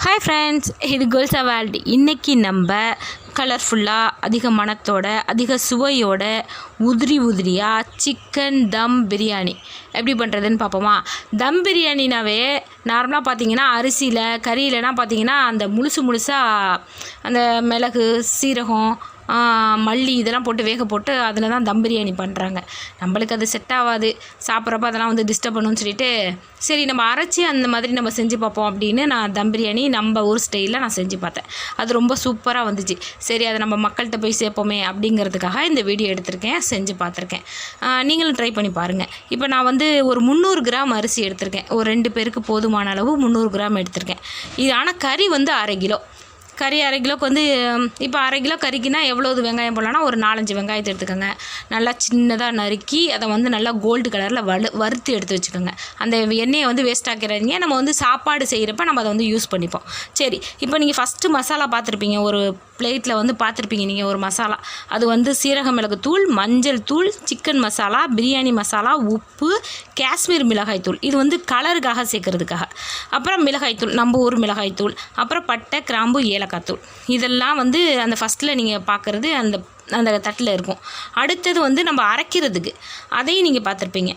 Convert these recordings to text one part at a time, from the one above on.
Hi friends, இது girls world. இன்றைக்கி நம்ம கலர்ஃபுல்லாக அதிக மணத்தோட அதிக சுவையோட உதிரியாக சிக்கன் தம் பிரியாணி எப்படி பண்ணுறதுன்னு பார்ப்போமா. தம் பிரியாணினாவே நார்மலாக பார்த்தீங்கன்னா அரிசியில் கறியிலனா பார்த்தீங்கன்னா அந்த முழுசாக அந்த மிளகு சீரகம் மல்லி இதெல்லாம் போட்டு வேக போட்டு அதில் தான் தம் பிரியாணி பண்ணுறாங்க. நம்மளுக்கு அது செட் ஆகாது, சாப்பிட்றப்ப அதெல்லாம் வந்து டிஸ்டர்ப் பண்ணுன்னு சொல்லிட்டு சரி நம்ம அரைச்சி அந்த மாதிரி நம்ம செஞ்சு பார்ப்போம் அப்படின்னு நான் தம் பிரியாணி நம்ம ஊர் ஸ்டைலில் நான் செஞ்சு பார்த்தேன். அது ரொம்ப சூப்பராக வந்துச்சு. சரி அதை நம்ம மக்கள்கிட்ட போய் சேர்ப்போமே அப்படிங்கிறதுக்காக இந்த வீடியோ எடுத்திருக்கேன், செஞ்சு பார்த்துருக்கேன். நீங்களும் ட்ரை பண்ணி பாருங்கள். இப்போ நான் வந்து ஒரு 300 கிராம் அரிசி எடுத்திருக்கேன். ஒரு 2 பேருக்கு போதுமான அளவு 300 கிராம் எடுத்திருக்கேன். இது ஆனால் கறி வந்து 1/2 கிலோ. கறி 1/2 கிலோக்கு வந்து இப்போ 1/2 கிலோ கறிக்குன்னா எவ்வளோது வெங்காயம் போடலான்னா ஒரு 4-5 வெங்காயத்தை எடுத்துக்கோங்க. நல்லா சின்னதாக நறுக்கி அதை வந்து நல்லா கோல்டு கலரில் வறுத்து எடுத்து வச்சுக்கோங்க. அந்த எண்ணெயை வந்து வேஸ்ட் ஆக்கிறாதீங்க. நம்ம வந்து சாப்பாடு செய்கிறப்ப நம்ம அதை வந்து யூஸ் பண்ணிப்போம். சரி, இப்போ நீங்கள் ஃபஸ்ட்டு மசாலா பார்த்துருப்பீங்க, ஒரு பிளேட்டில் வந்து பார்த்துருப்பீங்க நீங்கள் ஒரு மசாலா. அது வந்து சீரக மிளகு தூள், மஞ்சள் தூள், சிக்கன் மசாலா, பிரியாணி மசாலா, உப்பு, காஷ்மீர் மிளகாய் தூள். இது வந்து கலருக்காக சேர்க்கறதுக்காக. அப்புறம் மிளகாய் தூள், நம்ம ஊர் மிளகாய் தூள், அப்புறம் பட்டை கிராம்பு ஏலக்காய் தூள். இதெல்லாம் வந்து அந்த ஃபஸ்ட்டில் நீங்கள் பார்க்குறது அந்த தட்டில் இருக்கும். அடுத்தது வந்து நம்ம அரைக்கிறதுக்கு அதையும் நீங்கள் பார்த்துருப்பீங்க.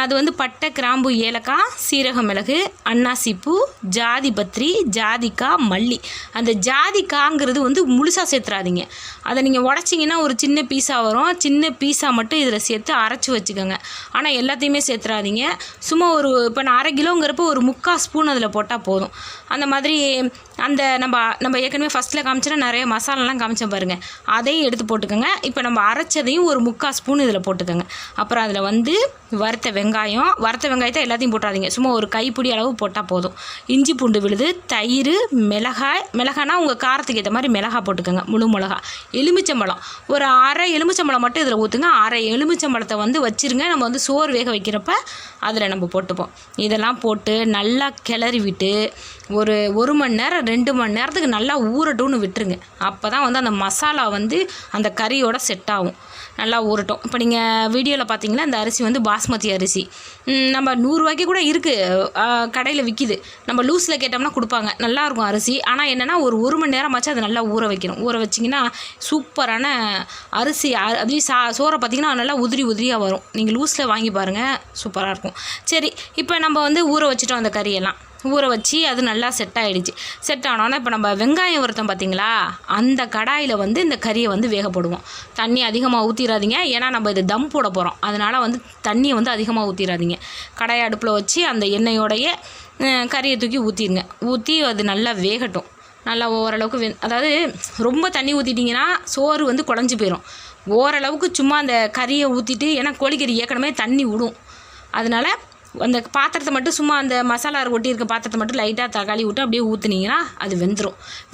அது வந்து பட்டை கிராம்பு ஏலக்காய், சீரக மிளகு, அன்னாசிப்பூ, ஜாதி பத்திரி, ஜாதிக்காய், மல்லி. அந்த ஜாதிக்காங்கிறது வந்து முழுசாக சேர்த்துறாதீங்க. அதை நீங்கள் உடச்சிங்கன்னா ஒரு சின்ன பீஸாக வரும். சின்ன பீஸாக மட்டும் இதில் சேர்த்து அரைச்சி வச்சுக்கோங்க. ஆனால் எல்லாத்தையுமே சேர்த்துறாதீங்க. சும்மா இப்போ நான் 1/2 கிலோங்கிறப்போ ஒரு 3/4 ஸ்பூன் அதில் போட்டால் போதும். அந்த மாதிரி அந்த நம்ம ஏற்கனவே ஃபஸ்ட்டில் காமிச்சோன்னா நிறைய மசாலாலாம் காமிச்சேன் பாருங்கள், அதையும் எடுத்து போட்டுக்கோங்க. இப்போ நம்ம அரைச்சதையும் ஒரு 3/4 ஸ்பூன் இதில் போட்டுக்கோங்க. அப்புறம் அதில் வந்து வறுத்த வெங்காயத்தை எல்லாத்தையும் போட்டாதீங்க, சும்மா ஒரு கைப்பிடி அளவு போட்டால் போதும். இஞ்சி பூண்டு விழுது, தயிர், மிளகானா உங்கள் காரத்துக்கு ஏற்ற மாதிரி மிளகாய் போட்டுக்கோங்க, முழு மிளகா, எலுமிச்சம்பழம், ஒரு 1/2 எலுமிச்சம்பழம் மட்டும் இதில் ஊற்றுங்க. 1/2 எலுமிச்சம்பழத்தை வந்து வச்சுருங்க. நம்ம வந்து சோறு வேக வைக்கிறப்ப அதில் நம்ம போட்டுப்போம். இதெல்லாம் போட்டு நல்லா கிளறி விட்டு ஒரு 1 மணி நேரம் 2 மணி நேரத்துக்கு நல்லா ஊறட்டும்னு விட்டுருங்க. அப்போ தான் வந்து அந்த மசாலா வந்து அந்த கறியோட செட் ஆகும், நல்லா ஊறட்டும். இப்போ நீங்கள் வீடியோவில் பார்த்தீங்கன்னா இந்த அரிசி வந்து பாஸ்மதி அரிசி. நம்ம 100 ரூபாய்க்கு கூட இருக்குது, கடையில் விற்கிது. நம்ம லூஸில் கேட்டோம்னா கொடுப்பாங்க, நல்லாயிருக்கும் அரிசி. ஆனால் என்னென்னா ஒரு மணி நேரமாச்சு அதை நல்லா ஊற வைக்கணும். ஊற வச்சிங்கன்னா சூப்பரான அரிசி. அதுலேயும் சோறை பார்த்திங்கன்னா நல்லா உதிரியாக வரும். நீங்கள் லூஸில் வாங்கி பாருங்கள், சூப்பராக இருக்கும். சரி, இப்போ நம்ம வந்து ஊற வச்சுட்டோம். அந்த கறியெல்லாம் ஊற வச்சு அது நல்லா செட் ஆகிடுச்சு. செட் ஆனோன்னா இப்போ நம்ம வெங்காயம் வறுத்தோம் பார்த்தீங்களா, அந்த கடாயில் வந்து இந்த கறியை வந்து வேக போடுவோம். தண்ணி அதிகமாக ஊற்றிடாதீங்க, ஏன்னா நம்ம இது தம் போட போகிறோம். அதனால் வந்து தண்ணியை வந்து அதிகமாக ஊற்றிடாதீங்க. கடாயை அடுப்பில் வச்சு அந்த எண்ணெயோடைய கறியை தூக்கி ஊற்றி அது நல்லா வேகட்டும். நல்லா ஓரளவுக்கு அதாவது ரொம்ப தண்ணி ஊற்றிட்டிங்கன்னா சோறு வந்து குழஞ்சி போயிடும். ஓரளவுக்கு சும்மா அந்த கறியை ஊற்றிட்டு, ஏன்னா கோழிக்கறி ஏற்கனவே தண்ணி விடும், அதனால் அந்த பாத்திரத்தை மட்டும் சும்மா அந்த மசாலா ஒட்டி இருக்க பாத்திரத்தை மட்டும் லைட்டாக தக்காளி விட்டு அப்படியே ஊற்றுனீங்கன்னா அது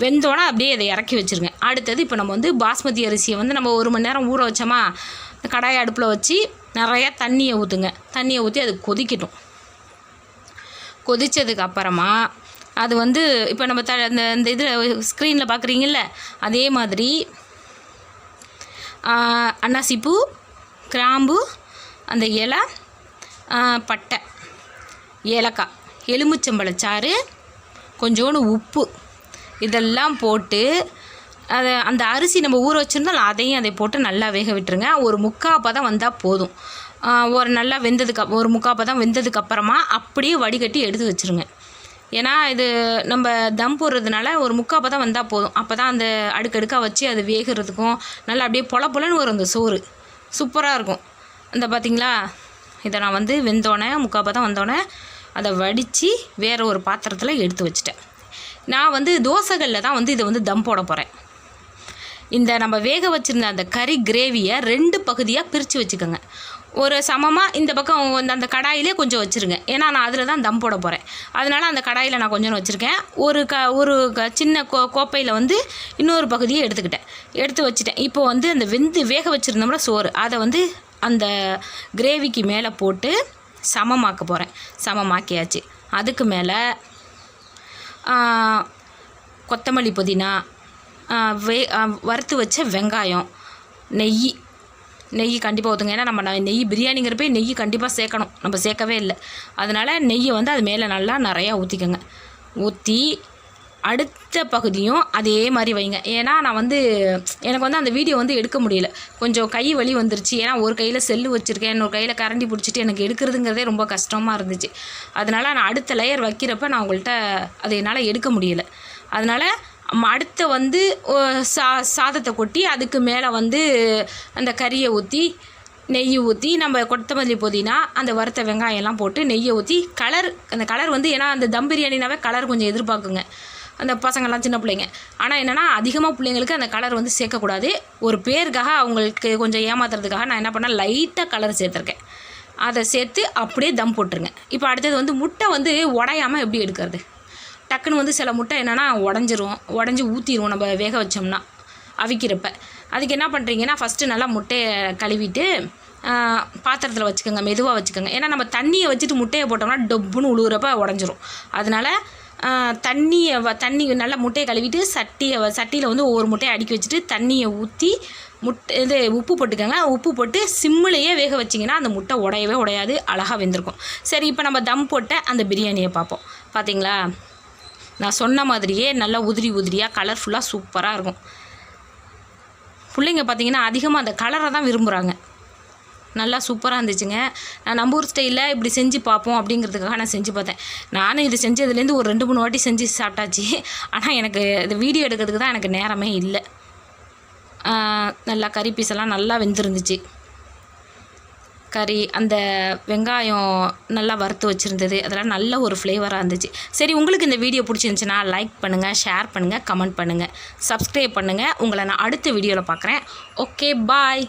வெந்தோன்னா அப்படியே அதை இறக்கி வச்சுருங்க. அடுத்தது இப்போ நம்ம வந்து பாஸ்மதி அரிசியை வந்து நம்ம 1 மணி நேரம் ஊற வச்சோமா, கடாயை அடுப்பில் வச்சு நிறையா தண்ணியை ஊற்றுங்க. தண்ணியை ஊற்றி அது கொதிக்கட்டும். கொதித்ததுக்கு அப்புறமா அது வந்து இப்போ நம்ம இந்த இதில் ஸ்க்ரீனில் பார்க்குறீங்கல்ல, அதே மாதிரி அன்னாசிப்பூ, கிராம்பு, அந்த இலை, பட்டை, ஏலக்காய், எலுமிச்சம்பழச்சாறு, கொஞ்சோண்டு உப்பு, இதெல்லாம் போட்டு அதை அந்த அரிசி நம்ம ஊற வச்சுருந்தோம் அதையும் அதை போட்டு நல்லா வேக விட்டுருங்க. ஒரு 3/4 பதம் வந்தால் போதும். ஒரு நல்லா ஒரு 3/4 பதம் வெந்ததுக்கப்புறமா அப்படியே வடிகட்டி எடுத்து வச்சுருங்க. ஏன்னா இது நம்ம தம் போடுறதுனால ஒரு 3/4 பதம் வந்தால் போதும். அப்போ தான் அந்த அடுக்கடுக்காக வச்சு அது வேகிறதுக்கும் நல்லா அப்படியே பொலன்னு வரும். அந்த சோறு சூப்பராக இருக்கும். இந்த பார்த்திங்களா, இதை நான் வந்து வெந்தோடனே 3/4 பதம் வந்தோடனே அதை வடித்து வேறு ஒரு பாத்திரத்தில் எடுத்து வச்சுட்டேன். நான் வந்து தோசைகளில் தான் வந்து இதை வந்து தம் போட போகிறேன். இந்த நம்ம வேக வச்சுருந்த அந்த கறி கிரேவியை 2 பகுதியாக பிரித்து வச்சுக்கோங்க. ஒரு சமமாக இந்த பக்கம் அந்த கடாயிலே கொஞ்சம் வச்சுருங்க, ஏன்னா நான் அதில் தான் தம் போட போகிறேன். அதனால் அந்த கடாயில் நான் கொஞ்சம் வச்சுருக்கேன். ஒரு சின்ன கோப்பையில் வந்து இன்னொரு பகுதியை எடுத்து வச்சுட்டேன். இப்போ வந்து அந்த வேக வச்சுருந்தோம்னா சோறு, அதை வந்து அந்த கிரேவிக்கு மேலே போட்டு சமமாக்க போகிறேன். சமமாக்கியாச்சு. அதுக்கு மேலே கொத்தமல்லி, புதினா, வறுத்து வச்ச வெங்காயம், நெய் கண்டிப்பாக ஊற்றுங்க. ஏன்னா நம்ம நெய் பிரியாணிங்கிறப்ப நெய் கண்டிப்பாக சேர்க்கணும், நம்ம சேர்க்கவே இல்லை. அதனால் நெய்யை வந்து அது மேலே நல்லா நிறையா ஊற்றிக்கோங்க. ஊற்றி அடுத்த பகுதியும் அதே மாதிரி வைங்க. ஏன்னா நான் வந்து எனக்கு வந்து அந்த வீடியோ வந்து எடுக்க முடியல, கொஞ்சம் கை வலி வந்துருச்சு. ஏன்னா ஒரு கையில் செல்லு வச்சுருக்கேன், இன்னொரு கையில் கரண்டி பிடிச்சிட்டு எனக்கு எடுக்கிறதுங்கிறதே ரொம்ப கஷ்டமாக இருந்துச்சு. அதனால் நான் அடுத்த லேயர் வைக்கிறப்ப நான் உங்கள்கிட்ட அதை என்னால் எடுக்க முடியலை. அதனால் அடுத்த வந்து சாதத்தை கொட்டி அதுக்கு மேலே வந்து அந்த கறியை ஊற்றி நெய் ஊற்றி நம்ம கொத்தமல்லி புதினா அந்த வறுத்த வெங்காயம்லாம் போட்டு நெய்யை ஊற்றி அந்த கலர் வந்து ஏன்னா அந்த தம் பிரியாணினாவே கலர் கொஞ்சம் எதிர்பார்க்குங்க அந்த பசங்கள்லாம், சின்ன பிள்ளைங்க. ஆனால் என்னென்னா அதிகமாக பிள்ளைங்களுக்கு அந்த கலர் வந்து சேர்க்கக்கூடாது. ஒரு பேருக்காக அவங்களுக்கு கொஞ்சம் ஏமாத்துறதுக்காக நான் என்ன பண்ணேன், லைட்டாக கலர் சேர்த்துருக்கேன். அதை சேர்த்து அப்படியே தம் போட்டுருங்க. இப்போ அடுத்தது வந்து முட்டை வந்து உடையாமல் எப்படி எடுக்கிறது? டக்குன்னு வந்து சில முட்டை என்னென்னா உடஞ்சி ஊற்றிடுவோம் நம்ம வேக வச்சோம்னா அவிக்கிறப்ப. அதுக்கு என்ன பண்ணுறீங்கன்னா, ஃபஸ்ட்டு நல்லா முட்டையை கழுவிட்டு பாத்திரத்தில் வச்சுக்கோங்க, மெதுவாக வச்சுக்கோங்க. ஏன்னா நம்ம தண்ணியை வச்சுட்டு முட்டையை போட்டோம்னா டொப்புன்னு உழுவுறப்ப உடஞ்சிரும். அதனால் தண்ணி நல்லா முட்டையை கழுவிட்டு சட்டியில் வந்து ஒவ்வொரு முட்டையை அடுக்கி வச்சுட்டு தண்ணியை ஊற்றி உப்பு போட்டுக்கோங்க. உப்பு போட்டு சிம்மிலேயே வேக வச்சிங்கன்னா அந்த முட்டை உடையவே உடையாது, அழகாக வெந்திருக்கும். சரி, இப்போ நம்ம தம் போட்ட அந்த பிரியாணியை பார்ப்போம். பார்த்தீங்களா, நான் சொன்ன மாதிரியே நல்லா உதிரியாக கலர்ஃபுல்லாக சூப்பராக இருக்கும். பிள்ளைங்க பார்த்திங்கன்னா அதிகமாக அந்த கலரை தான் விரும்புகிறாங்க. நல்லா சூப்பராக இருந்துச்சுங்க. நான் நம்ம ஊர் ஸ்டைலில் இப்படி செஞ்சு பார்ப்போம் அப்படிங்கிறதுக்காக நான் செஞ்சு பார்த்தேன். நானும் இது செஞ்சதுலேருந்து ஒரு 2-3 வாட்டி செஞ்சு சாப்பிட்டாச்சு. ஆனால் எனக்கு இந்த வீடியோ எடுக்கிறதுக்கு தான் எனக்கு நேரமே இல்லை. நல்லா கறி பீஸெல்லாம் நல்லா வெந்திருந்துச்சு. கறி அந்த வெங்காயம் நல்லா வறுத்து வச்சுருந்தது, அதெல்லாம் நல்ல ஒரு ஃப்ளேவராக இருந்துச்சு. சரி, உங்களுக்கு இந்த வீடியோ பிடிச்சிருந்துச்சுன்னா லைக் பண்ணுங்கள், ஷேர் பண்ணுங்கள், கமெண்ட் பண்ணுங்கள், சப்ஸ்கிரைப் பண்ணுங்கள். உங்களை நான் அடுத்த வீடியோவில் பார்க்குறேன். ஓகே, பாய்.